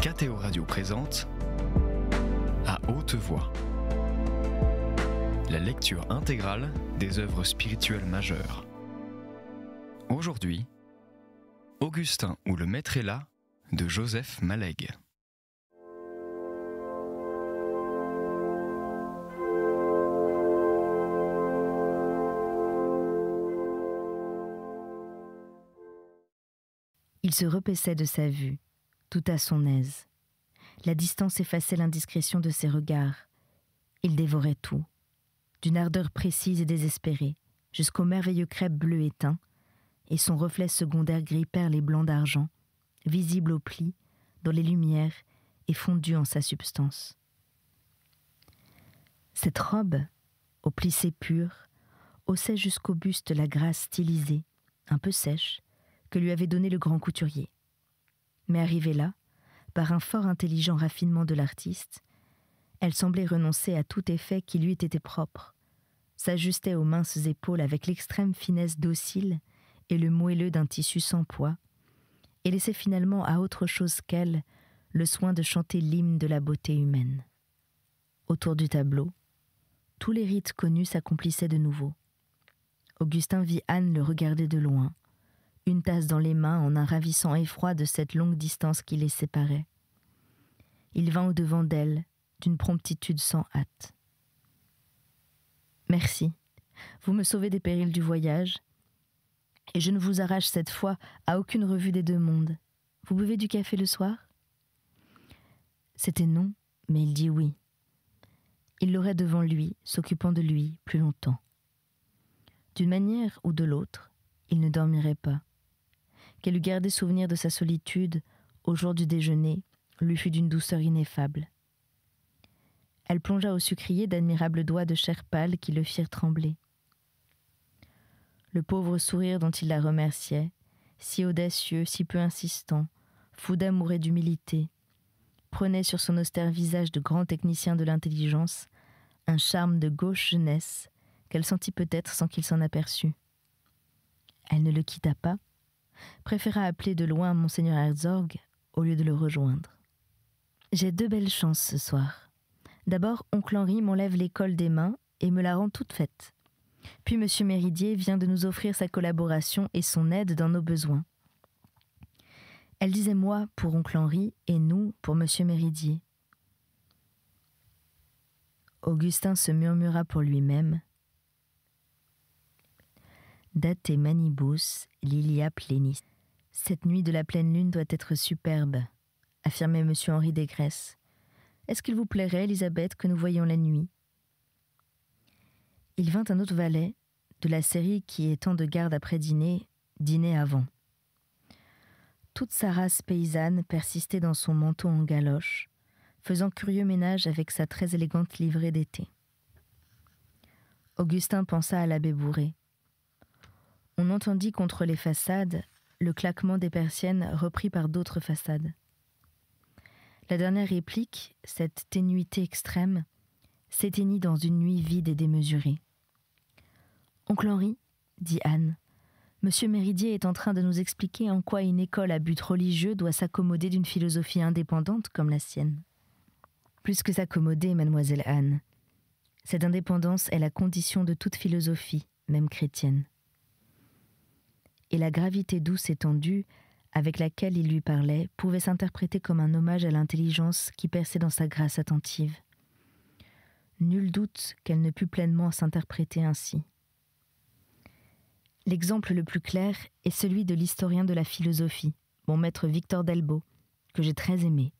KTO Radio présente À haute voix, la lecture intégrale des œuvres spirituelles majeures. Aujourd'hui, Augustin ou le Maître est là de Joseph Malègue. Il se repaissait de sa vue, tout à son aise. La distance effaçait l'indiscrétion de ses regards. Il dévorait tout, d'une ardeur précise et désespérée, jusqu'au merveilleux crêpe bleu éteint, et son reflet secondaire gris perle et blanc d'argent, visible au pli, dans les lumières et fondu en sa substance. Cette robe, au plissé pur, haussait jusqu'au buste la grâce stylisée, un peu sèche, que lui avait donné le grand couturier. Mais arrivée là, par un fort intelligent raffinement de l'artiste, elle semblait renoncer à tout effet qui lui était propre, s'ajustait aux minces épaules avec l'extrême finesse docile et le moelleux d'un tissu sans poids, et laissait finalement à autre chose qu'elle le soin de chanter l'hymne de la beauté humaine. Autour du tableau, tous les rites connus s'accomplissaient de nouveau. Augustin vit Anne le regarder de loin, une tasse dans les mains en un ravissant effroi de cette longue distance qui les séparait. Il vint au-devant d'elle, d'une promptitude sans hâte. « Merci, vous me sauvez des périls du voyage, et je ne vous arrache cette fois à aucune revue des deux mondes. Vous buvez du café le soir ?» C'était non, mais il dit oui. Il l'aurait devant lui, s'occupant de lui plus longtemps. D'une manière ou de l'autre, il ne dormirait pas. Qu'elle eût gardé souvenir de sa solitude au jour du déjeuner lui fut d'une douceur ineffable. Elle plongea au sucrier d'admirables doigts de chair pâle qui le firent trembler. Le pauvre sourire dont il la remerciait, si audacieux, si peu insistant, fou d'amour et d'humilité, prenait sur son austère visage de grand technicien de l'intelligence un charme de gauche jeunesse qu'elle sentit peut-être sans qu'il s'en aperçût. Elle ne le quitta pas, préféra appeler de loin Monseigneur Herzog au lieu de le rejoindre. « J'ai deux belles chances ce soir. D'abord, oncle Henri m'enlève l'école des mains et me la rend toute faite. Puis monsieur Méridier vient de nous offrir sa collaboration et son aide dans nos besoins. » Elle disait moi pour oncle Henri et nous pour monsieur Méridier. Augustin se murmura pour lui-même. Date manibus lilia plenis. Cette nuit de la pleine lune doit être superbe, affirmait monsieur Henri Desgresses. Est-ce qu'il vous plairait, Elisabeth, que nous voyions la nuit ? Il vint un autre valet, de la série qui est tant de garde après dîner avant. Toute sa race paysanne persistait dans son manteau en galoche, faisant curieux ménage avec sa très élégante livrée d'été. Augustin pensa à l'abbé Bourré. On entendit contre les façades le claquement des persiennes repris par d'autres façades. La dernière réplique, cette ténuité extrême, s'éteignit dans une nuit vide et démesurée. « Oncle Henri, dit Anne, monsieur Méridier est en train de nous expliquer en quoi une école à but religieux doit s'accommoder d'une philosophie indépendante comme la sienne. » Plus que s'accommoder, mademoiselle Anne. Cette indépendance est la condition de toute philosophie, même chrétienne. Et la gravité douce et tendue avec laquelle il lui parlait pouvait s'interpréter comme un hommage à l'intelligence qui perçait dans sa grâce attentive. Nul doute qu'elle ne put pleinement s'interpréter ainsi. L'exemple le plus clair est celui de l'historien de la philosophie, mon maître Victor d'Elbaut, que j'ai très aimé.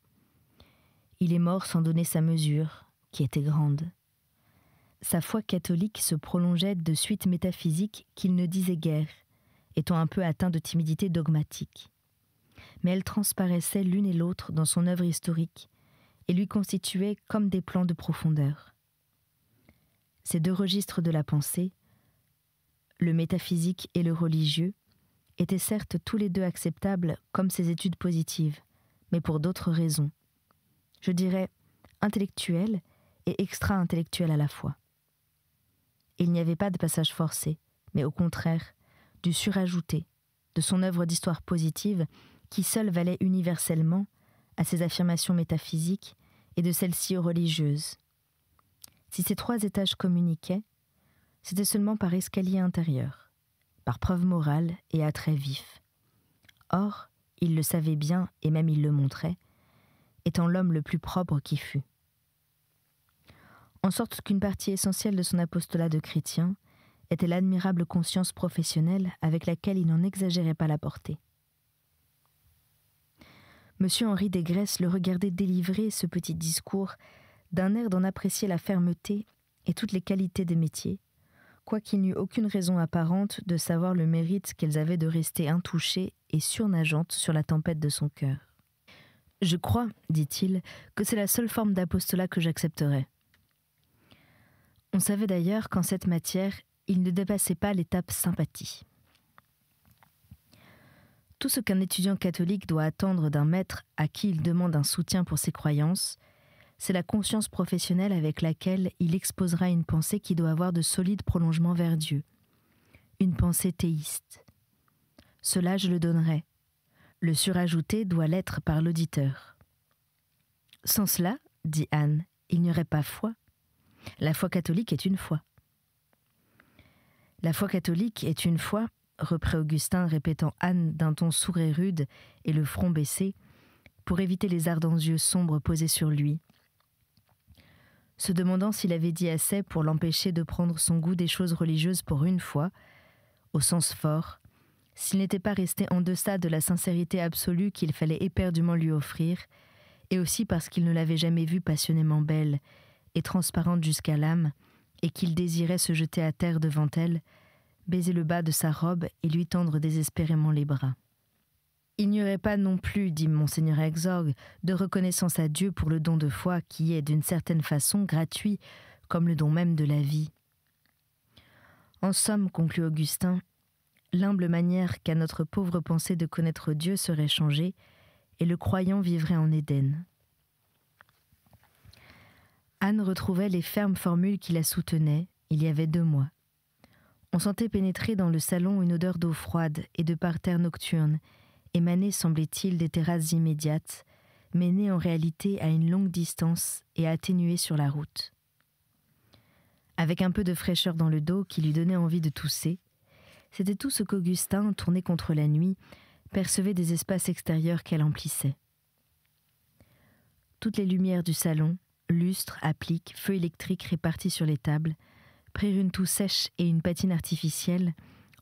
Il est mort sans donner sa mesure, qui était grande. Sa foi catholique se prolongeait de suites métaphysiques qu'il ne disait guère, étant un peu atteint de timidité dogmatique. Mais elles transparaissaient l'une et l'autre dans son œuvre historique et lui constituaient comme des plans de profondeur. Ces deux registres de la pensée, le métaphysique et le religieux, étaient certes tous les deux acceptables comme ses études positives, mais pour d'autres raisons. Je dirais intellectuelles et extra-intellectuelles à la fois. Il n'y avait pas de passage forcé, mais au contraire, du surajouté, de son œuvre d'histoire positive qui seule valait universellement, à ses affirmations métaphysiques et de celles-ci aux religieuses. Si ces 3 étages communiquaient, c'était seulement par escalier intérieur, par preuve morale et attrait vif. Or, il le savait bien, et même il le montrait, étant l'homme le plus propre qui fût. En sorte qu'une partie essentielle de son apostolat de chrétien était l'admirable conscience professionnelle avec laquelle il n'en exagérait pas la portée. M. Henri Desgresses le regardait délivrer ce petit discours d'un air d'en apprécier la fermeté et toutes les qualités des métiers, quoiqu'il n'eût aucune raison apparente de savoir le mérite qu'elles avaient de rester intouchées et surnageantes sur la tempête de son cœur. « Je crois, dit-il, que c'est la seule forme d'apostolat que j'accepterai. » On savait d'ailleurs qu'en cette matière, il ne dépassait pas l'étape sympathie. Tout ce qu'un étudiant catholique doit attendre d'un maître à qui il demande un soutien pour ses croyances, c'est la conscience professionnelle avec laquelle il exposera une pensée qui doit avoir de solides prolongements vers Dieu, une pensée théiste. Cela, je le donnerai. Le surajouté doit l'être par l'auditeur. Sans cela, dit Anne, il n'y aurait pas foi. La foi catholique est une foi. La foi catholique est une foi, reprit Augustin, répétant Anne d'un ton sourd et rude et le front baissé, pour éviter les ardents yeux sombres posés sur lui, se demandant s'il avait dit assez pour l'empêcher de prendre son goût des choses religieuses pour une fois, au sens fort, s'il n'était pas resté en deçà de la sincérité absolue qu'il fallait éperdument lui offrir, et aussi parce qu'il ne l'avait jamais vue passionnément belle et transparente jusqu'à l'âme, et qu'il désirait se jeter à terre devant elle, baiser le bas de sa robe et lui tendre désespérément les bras. Il n'y aurait pas non plus, dit Monseigneur Exorgue, de reconnaissance à Dieu pour le don de foi qui est, d'une certaine façon, gratuit, comme le don même de la vie. En somme, conclut Augustin, l'humble manière qu'a notre pauvre pensée de connaître Dieu serait changée, et le croyant vivrait en Éden. Anne retrouvait les fermes formules qui la soutenaient, il y avait 2 mois. On sentait pénétrer dans le salon une odeur d'eau froide et de parterre nocturne, émanée, semblait-il, des terrasses immédiates, mais née en réalité à une longue distance et atténuée sur la route. Avec un peu de fraîcheur dans le dos qui lui donnait envie de tousser, c'était tout ce qu'Augustin, tourné contre la nuit, percevait des espaces extérieurs qu'elle emplissait. Toutes les lumières du salon, lustres, appliques, feux électriques répartis sur les tables, prirent une toux sèche et une patine artificielle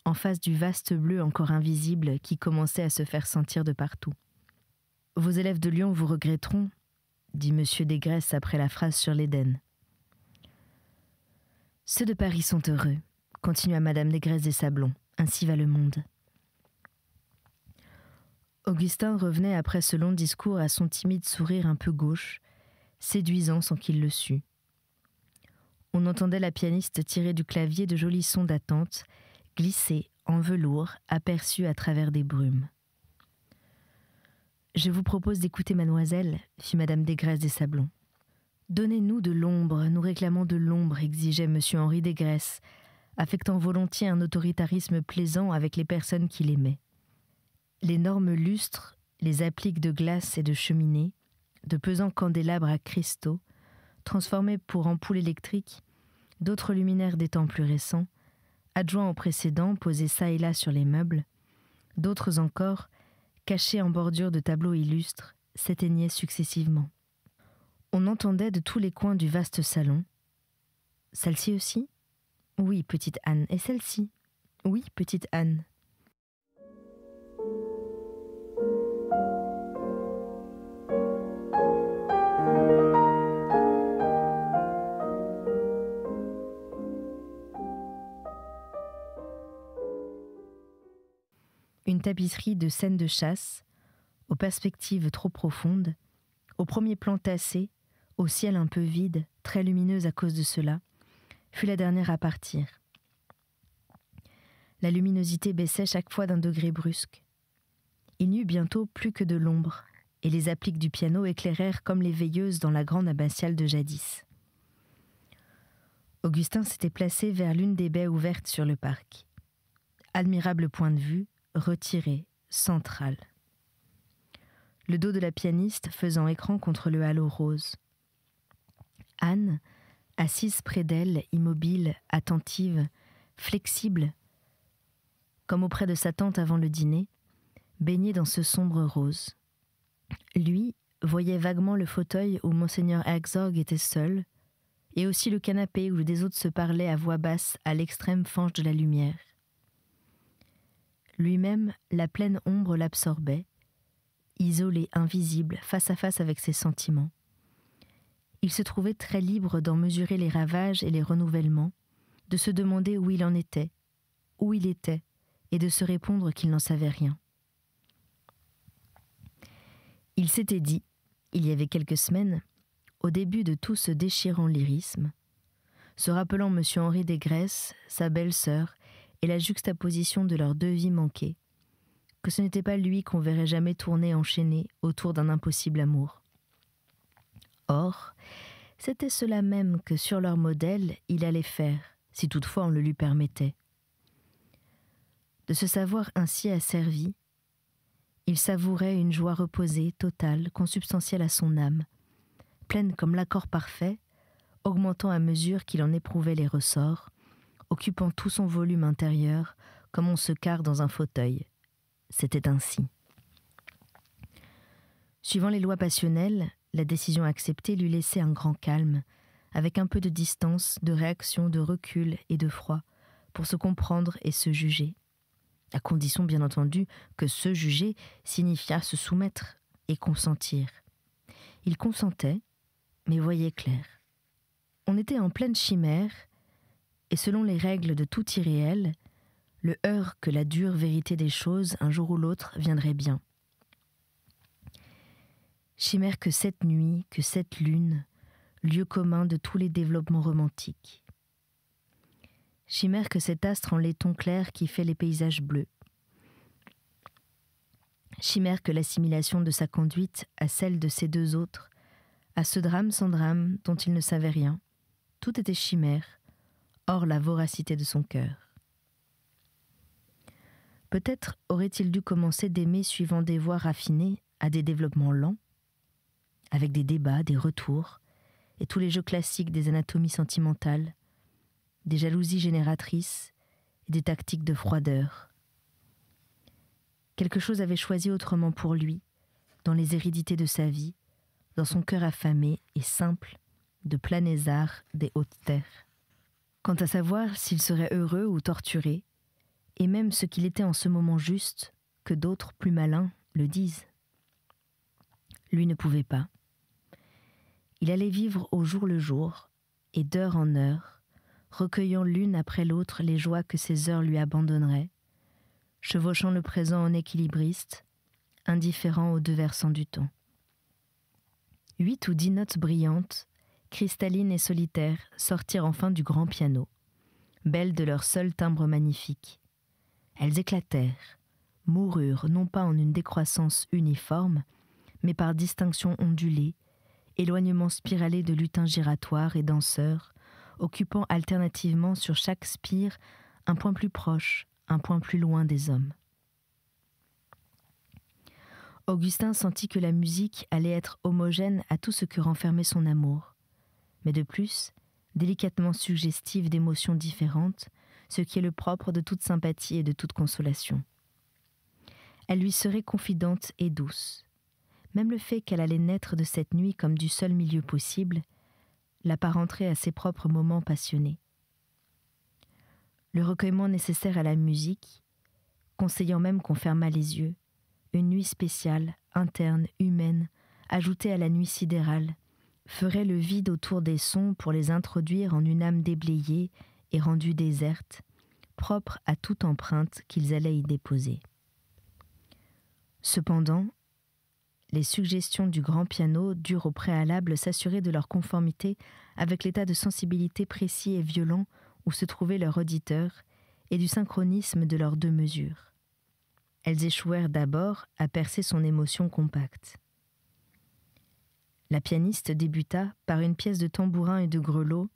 en face du vaste bleu encore invisible qui commençait à se faire sentir de partout. « Vos élèves de Lyon vous regretteront, » dit M. Desgresses après la phrase sur l'Éden. « Ceux de Paris sont heureux, » continua Madame Desgresses des Sablons. « Ainsi va le monde. » Augustin revenait après ce long discours à son timide sourire un peu gauche, séduisant sans qu'il le sût. On entendait la pianiste tirer du clavier de jolis sons d'attente, glissés en velours, aperçus à travers des brumes. « Je vous propose d'écouter mademoiselle, » fit Madame Desgresses des Sablons. « Donnez-nous de l'ombre, nous réclamons de l'ombre, » exigeait M. Henri Desgresses, affectant volontiers un autoritarisme plaisant avec les personnes qu'il aimait. L'énorme lustre, les appliques de glace et de cheminée, de pesants candélabres à cristaux, transformés pour ampoules électriques, d'autres luminaires des temps plus récents, adjoints aux précédents posés çà et là sur les meubles, d'autres encore, cachés en bordure de tableaux illustres, s'éteignaient successivement. On entendait de tous les coins du vaste salon. « Celle-ci aussi ? Oui, petite Anne. Et celle-ci ? Oui, petite Anne. » Une tapisserie de scènes de chasse, aux perspectives trop profondes, au premier plan tassé, au ciel un peu vide, très lumineuse à cause de cela, fut la dernière à partir. La luminosité baissait chaque fois d'un degré brusque. Il n'y eut bientôt plus que de l'ombre, et les appliques du piano éclairèrent comme les veilleuses dans la grande abbatiale de jadis. Augustin s'était placé vers l'une des baies ouvertes sur le parc. Admirable point de vue, retiré, central. le dos de la pianiste faisant écran contre le halo rose. Anne, assise près d'elle, immobile, attentive, flexible, comme auprès de sa tante avant le dîner, baignée dans ce sombre rose. Lui voyait vaguement le fauteuil où Monseigneur Herzog était seul, et aussi le canapé où des autres se parlaient à voix basse à l'extrême fange de la lumière. Lui-même, la pleine ombre l'absorbait, isolé, invisible, face à face avec ses sentiments. Il se trouvait très libre d'en mesurer les ravages et les renouvellements, de se demander où il en était, où il était, et de se répondre qu'il n'en savait rien. Il s'était dit, il y avait quelques semaines, au début de tout ce déchirant lyrisme, se rappelant M. Henri Desgresses, sa belle-sœur, et la juxtaposition de leurs deux vies manquées, que ce n'était pas lui qu'on verrait jamais tourner enchaîné autour d'un impossible amour. Or, c'était cela même que sur leur modèle il allait faire, si toutefois on le lui permettait. De se savoir ainsi asservi, il savourait une joie reposée, totale, consubstantielle à son âme, pleine comme l'accord parfait, augmentant à mesure qu'il en éprouvait les ressorts, occupant tout son volume intérieur, comme on se carre dans un fauteuil. C'était ainsi. Suivant les lois passionnelles, la décision acceptée lui laissait un grand calme, avec un peu de distance, de réaction, de recul et de froid, pour se comprendre et se juger. À condition, bien entendu, que se juger signifiât se soumettre et consentir. Il consentait, mais voyait clair. On était en pleine chimère, et selon les règles de tout irréel, le heurt que la dure vérité des choses, un jour ou l'autre, viendrait bien. Chimère que cette nuit, que cette lune, lieu commun de tous les développements romantiques. Chimère que cet astre en laiton clair qui fait les paysages bleus. Chimère que l'assimilation de sa conduite à celle de ces deux autres, à ce drame sans drame dont il ne savait rien, tout était chimère, hors la voracité de son cœur. Peut-être aurait-il dû commencer d'aimer suivant des voies raffinées à des développements lents, avec des débats, des retours, et tous les jeux classiques des anatomies sentimentales, des jalousies génératrices et des tactiques de froideur. Quelque chose avait choisi autrement pour lui, dans les hérédités de sa vie, dans son cœur affamé et simple de planézard des hautes terres. Quant à savoir s'il serait heureux ou torturé, et même ce qu'il était en ce moment juste, que d'autres, plus malins, le disent. Lui ne pouvait pas. Il allait vivre au jour le jour, et d'heure en heure, recueillant l'une après l'autre les joies que ces heures lui abandonneraient, chevauchant le présent en équilibriste, indifférent aux deux versants du temps. 8 ou 10 notes brillantes, cristallines et solitaires, sortirent enfin du grand piano, belles de leur seul timbre magnifique. Elles éclatèrent, moururent non pas en une décroissance uniforme, mais par distinction ondulée, éloignement spiralé de lutins giratoires et danseurs, occupant alternativement sur chaque spire un point plus proche, un point plus loin des hommes. Augustin sentit que la musique allait être homogène à tout ce que renfermait son amour, mais de plus, délicatement suggestive d'émotions différentes, ce qui est le propre de toute sympathie et de toute consolation. Elle lui serait confidente et douce. Même le fait qu'elle allait naître de cette nuit comme du seul milieu possible, l'apparenterait à ses propres moments passionnés. Le recueillement nécessaire à la musique, conseillant même qu'on fermât les yeux, une nuit spéciale, interne, humaine, ajoutée à la nuit sidérale, ferait le vide autour des sons pour les introduire en une âme déblayée et rendue déserte, propre à toute empreinte qu'ils allaient y déposer. Cependant, les suggestions du grand piano durent au préalable s'assurer de leur conformité avec l'état de sensibilité précis et violent où se trouvait leur auditeur et du synchronisme de leurs deux mesures. Elles échouèrent d'abord à percer son émotion compacte. La pianiste débuta par une pièce de tambourin et de grelot,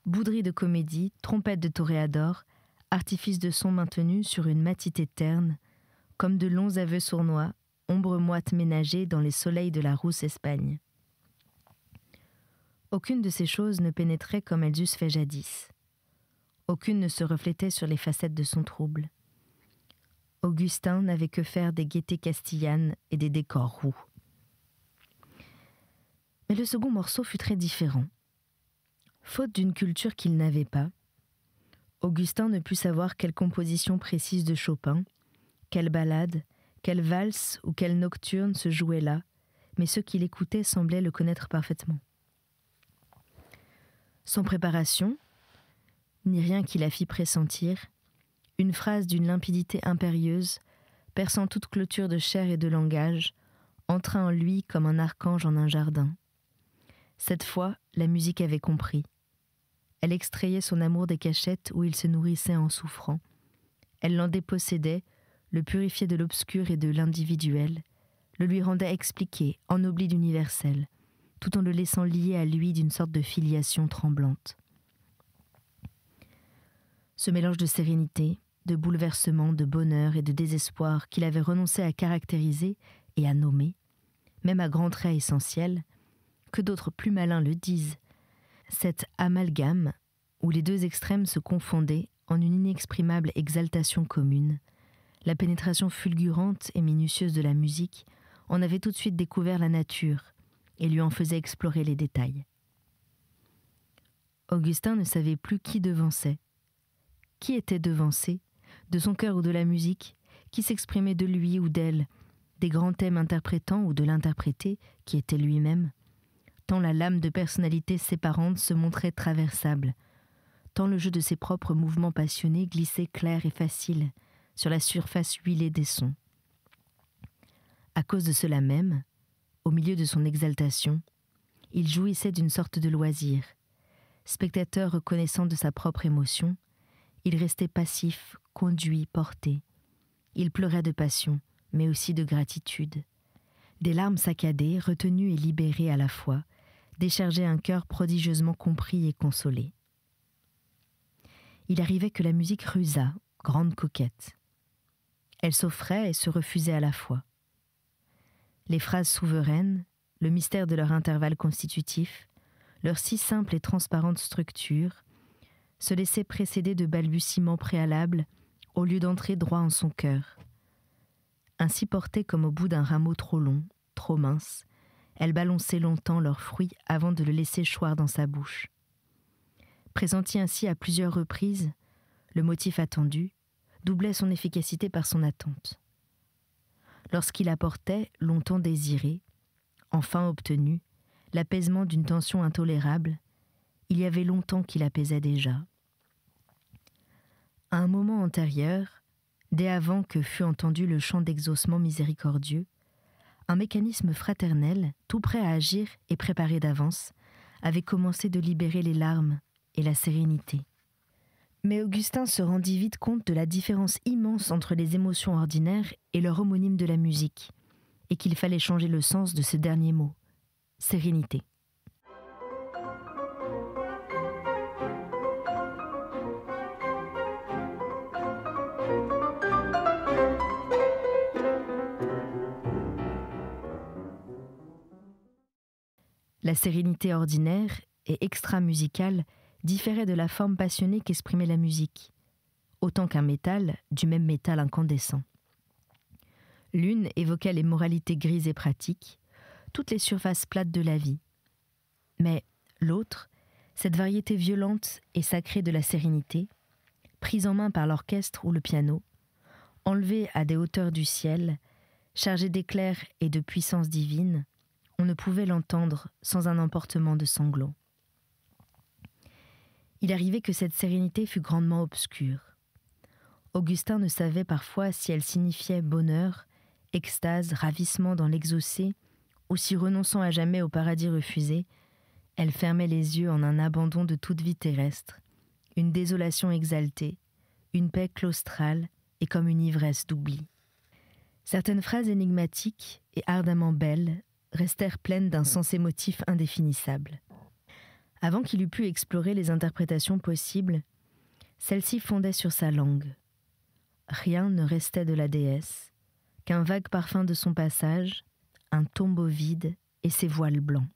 bouderie de comédie, trompette de toréador, artifice de son maintenu sur une matité terne, comme de longs aveux sournois, ombre moite ménagée dans les soleils de la rousse Espagne. Aucune de ces choses ne pénétrait comme elles eussent fait jadis. Aucune ne se reflétait sur les facettes de son trouble. Augustin n'avait que faire des gaietés castillanes et des décors roux. Mais le second morceau fut très différent. Faute d'une culture qu'il n'avait pas, Augustin ne put savoir quelle composition précise de Chopin, quelle ballade, quelle valse ou quelle nocturne se jouait là, mais ceux qui l'écoutaient semblaient le connaître parfaitement. Sans préparation, ni rien qui la fît pressentir, une phrase d'une limpidité impérieuse, perçant toute clôture de chair et de langage, entra en lui comme un archange en un jardin. Cette fois, la musique avait compris. Elle extrayait son amour des cachettes où il se nourrissait en souffrant. Elle l'en dépossédait, le purifiait de l'obscur et de l'individuel, le lui rendait expliqué, ennobli d'universel, tout en le laissant lié à lui d'une sorte de filiation tremblante. Ce mélange de sérénité, de bouleversement, de bonheur et de désespoir qu'il avait renoncé à caractériser et à nommer, même à grands traits essentiels, que d'autres plus malins le disent, cet amalgame où les deux extrêmes se confondaient en une inexprimable exaltation commune, la pénétration fulgurante et minutieuse de la musique en avait tout de suite découvert la nature et lui en faisait explorer les détails. Augustin ne savait plus qui devançait. Qui était devancé, de son cœur ou de la musique, qui s'exprimait de lui ou d'elle, des grands thèmes interprétants ou de l'interprété, qui était lui-même, tant la lame de personnalité séparante se montrait traversable, tant le jeu de ses propres mouvements passionnés glissait clair et facile sur la surface huilée des sons. À cause de cela même, au milieu de son exaltation, il jouissait d'une sorte de loisir. Spectateur reconnaissant de sa propre émotion, il restait passif, conduit, porté. Il pleurait de passion, mais aussi de gratitude. Des larmes saccadées, retenues et libérées à la fois, déchargeaient un cœur prodigieusement compris et consolé. Il arrivait que la musique rusât, grande coquette. Elle s'offrait et se refusait à la fois. Les phrases souveraines, le mystère de leur intervalle constitutif, leur si simple et transparente structure, se laissaient précéder de balbutiements préalables au lieu d'entrer droit en son cœur. Ainsi portée comme au bout d'un rameau trop long, trop mince, elle balançait longtemps leur fruit avant de le laisser choir dans sa bouche. Pressenti ainsi à plusieurs reprises, le motif attendu doublait son efficacité par son attente. Lorsqu'il apportait, longtemps désiré, enfin obtenu, l'apaisement d'une tension intolérable, il y avait longtemps qu'il apaisait déjà. À un moment antérieur, dès avant que fût entendu le chant d'exaucement miséricordieux, un mécanisme fraternel, tout prêt à agir et préparé d'avance, avait commencé de libérer les larmes et la sérénité. Mais Augustin se rendit vite compte de la différence immense entre les émotions ordinaires et leur homonyme de la musique, et qu'il fallait changer le sens de ce dernier mot, sérénité. La sérénité ordinaire et extra-musicale différait de la forme passionnée qu'exprimait la musique, autant qu'un métal, du même métal incandescent. L'une évoquait les moralités grises et pratiques, toutes les surfaces plates de la vie. Mais l'autre, cette variété violente et sacrée de la sérénité, prise en main par l'orchestre ou le piano, enlevée à des hauteurs du ciel, chargée d'éclairs et de puissance divine, on ne pouvait l'entendre sans un emportement de sanglots. Il arrivait que cette sérénité fût grandement obscure. Augustin ne savait parfois si elle signifiait bonheur, extase, ravissement dans l'exaucé, ou si, renonçant à jamais au paradis refusé, elle fermait les yeux en un abandon de toute vie terrestre, une désolation exaltée, une paix claustrale et comme une ivresse d'oubli. Certaines phrases énigmatiques et ardemment belles restèrent pleines d'un sens émotif indéfinissable. Avant qu'il eût pu explorer les interprétations possibles, celle-ci fondait sur sa langue. Rien ne restait de la déesse, qu'un vague parfum de son passage, un tombeau vide et ses voiles blancs.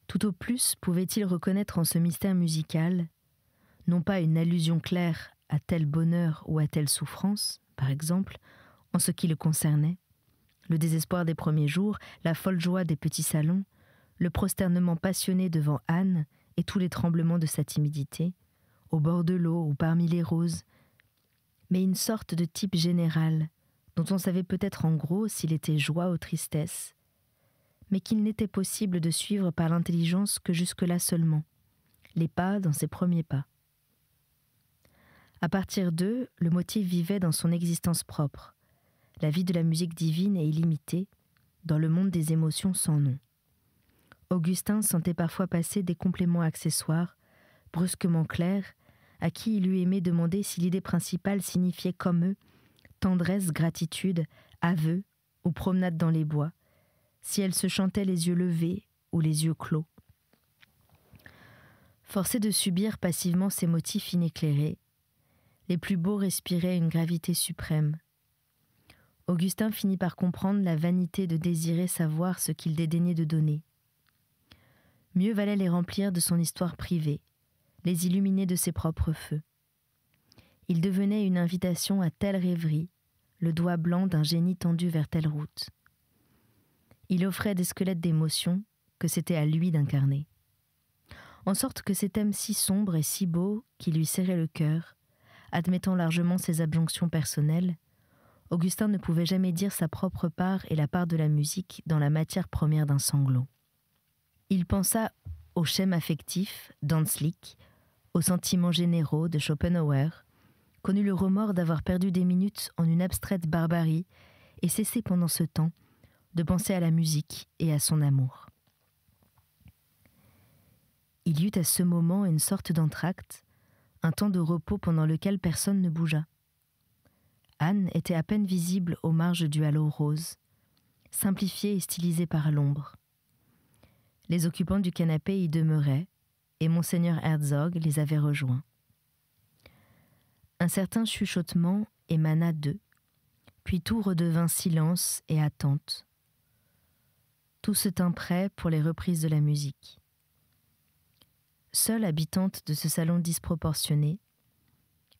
Tout au plus pouvait-il reconnaître en ce mystère musical, non pas une allusion claire à tel bonheur ou à telle souffrance, par exemple, en ce qui le concernait, le désespoir des premiers jours, la folle joie des petits salons, le prosternement passionné devant Anne et tous les tremblements de sa timidité, au bord de l'eau ou parmi les roses, mais une sorte de type général, dont on savait peut-être en gros s'il était joie ou tristesse, mais qu'il n'était possible de suivre par l'intelligence que jusque-là seulement, les pas dans ses premiers pas. À partir d'eux, le motif vivait dans son existence propre, la vie de la musique divine et illimitée, dans le monde des émotions sans nom. Augustin sentait parfois passer des compléments accessoires, brusquement clairs, à qui il eût aimé demander si l'idée principale signifiait comme eux tendresse, gratitude, aveu ou promenade dans les bois, si elle se chantait les yeux levés ou les yeux clos. Forcés de subir passivement ces motifs inéclairés, les plus beaux respiraient une gravité suprême. Augustin finit par comprendre la vanité de désirer savoir ce qu'il dédaignait de donner. Mieux valait les remplir de son histoire privée, les illuminer de ses propres feux. Il devenait une invitation à telle rêverie, le doigt blanc d'un génie tendu vers telle route. Il offrait des squelettes d'émotions que c'était à lui d'incarner. En sorte que ces thèmes si sombres et si beaux qui lui serraient le cœur, admettant largement ses abjonctions personnelles, Augustin ne pouvait jamais dire sa propre part et la part de la musique dans la matière première d'un sanglot. Il pensa aux schèmes affectifs d'Hanslick, aux sentiments généraux de Schopenhauer, connut le remords d'avoir perdu des minutes en une abstraite barbarie et cessé pendant ce temps de penser à la musique et à son amour. Il y eut à ce moment une sorte d'entracte, un temps de repos pendant lequel personne ne bougea. Anne était à peine visible aux marges du halo rose, simplifiée et stylisée par l'ombre. Les occupants du canapé y demeuraient, et Monseigneur Herzog les avait rejoints. Un certain chuchotement émana d'eux, puis tout redevint silence et attente. Tout se tint prêt pour les reprises de la musique. Seule habitante de ce salon disproportionné,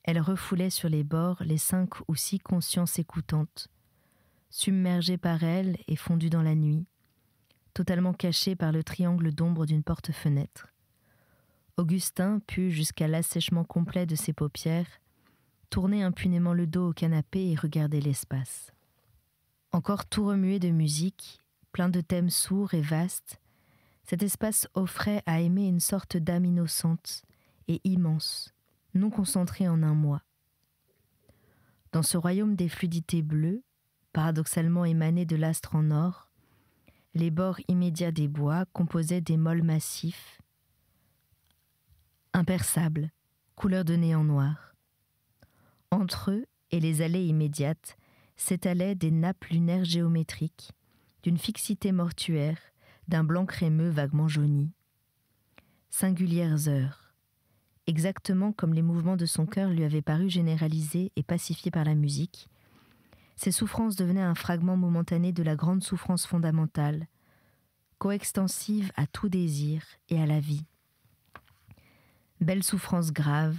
elle refoulait sur les bords les 5 ou 6 consciences écoutantes, submergées par elle et fondues dans la nuit, totalement cachées par le triangle d'ombre d'une porte-fenêtre. Augustin put, jusqu'à l'assèchement complet de ses paupières, tourner impunément le dos au canapé et regarder l'espace. Encore tout remué de musique, plein de thèmes sourds et vastes, cet espace offrait à aimer une sorte d'âme innocente et immense, non concentrée en un moi. Dans ce royaume des fluidités bleues, paradoxalement émanées de l'astre en or, les bords immédiats des bois composaient des môles massifs, imperçables, couleur de néant noir. Entre eux et les allées immédiates s'étalaient des nappes lunaires géométriques, d'une fixité mortuaire, d'un blanc crémeux vaguement jauni. Singulières heures, exactement comme les mouvements de son cœur lui avaient paru généralisés et pacifiés par la musique, ces souffrances devenaient un fragment momentané de la grande souffrance fondamentale, coextensive à tout désir et à la vie. Belle souffrance grave,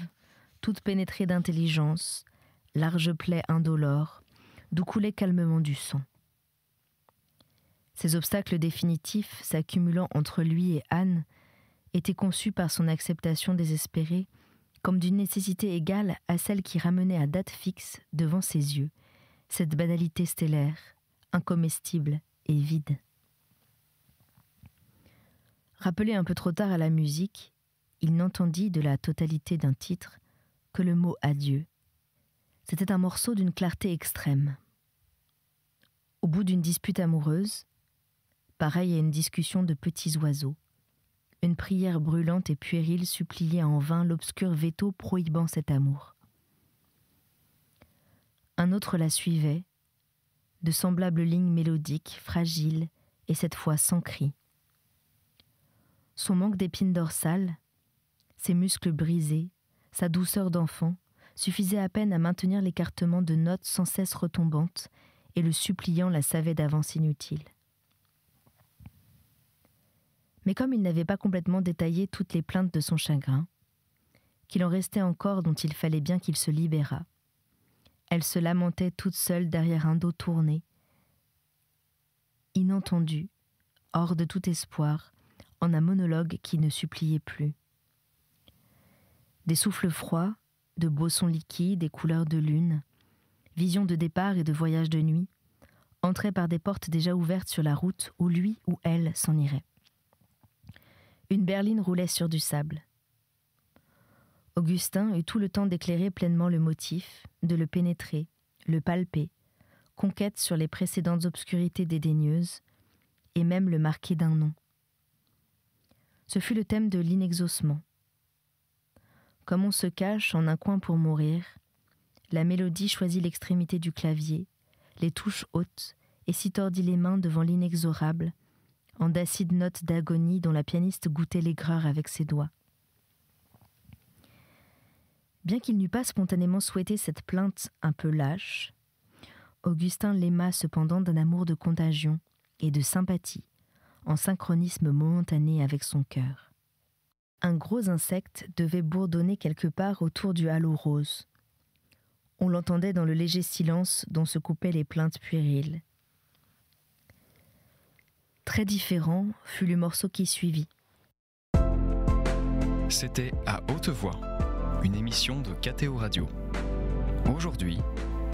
toute pénétrée d'intelligence, large plaie indolore, d'où coulait calmement du sang. Ces obstacles définitifs, s'accumulant entre lui et Anne, étaient conçus par son acceptation désespérée comme d'une nécessité égale à celle qui ramenait à date fixe devant ses yeux cette banalité stellaire, incomestible et vide. Rappelé un peu trop tard à la musique, il n'entendit de la totalité d'un titre que le mot « adieu ». C'était un morceau d'une clarté extrême. Au bout d'une dispute amoureuse, pareil à une discussion de petits oiseaux, une prière brûlante et puérile suppliait en vain l'obscur veto prohibant cet amour. Un autre la suivait, de semblables lignes mélodiques, fragiles et cette fois sans cri. Son manque d'épines dorsales, ses muscles brisés, sa douceur d'enfant, suffisait à peine à maintenir l'écartement de notes sans cesse retombantes, et le suppliant la savait d'avance inutile. Mais comme il n'avait pas complètement détaillé toutes les plaintes de son chagrin, qu'il en restait encore dont il fallait bien qu'il se libérât, elle se lamentait toute seule derrière un dos tourné, inentendue, hors de tout espoir, en un monologue qui ne suppliait plus. Des souffles froids, de beaux sons liquides et couleurs de lune, visions de départ et de voyage de nuit, entraient par des portes déjà ouvertes sur la route où lui ou elle s'en irait. Une berline roulait sur du sable. Augustin eut tout le temps d'éclairer pleinement le motif, de le pénétrer, le palper, conquête sur les précédentes obscurités dédaigneuses, et même le marquer d'un nom. Ce fut le thème de l'inexaucement. Comme on se cache en un coin pour mourir, la mélodie choisit l'extrémité du clavier, les touches hautes, et s'y tordit les mains devant l'inexorable, en d'acides notes d'agonie dont la pianiste goûtait l'aigreur avec ses doigts. Bien qu'il n'eût pas spontanément souhaité cette plainte un peu lâche, Augustin l'aima cependant d'un amour de contagion et de sympathie, en synchronisme momentané avec son cœur. Un gros insecte devait bourdonner quelque part autour du halo rose. On l'entendait dans le léger silence dont se coupaient les plaintes puériles. Très différent fut le morceau qui suivit. C'était À haute voix, une émission de KTO Radio. Aujourd'hui,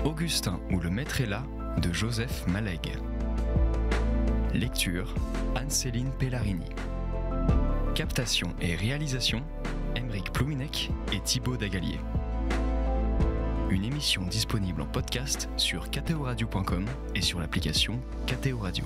Augustin ou le maître est là de Joseph Malègue. Lecture, Anne-Céline Pellarini. Captation et réalisation, Aymeric Plouminec et Thibaut Dagalier. Une émission disponible en podcast sur ktoradio.com et sur l'application KTO Radio.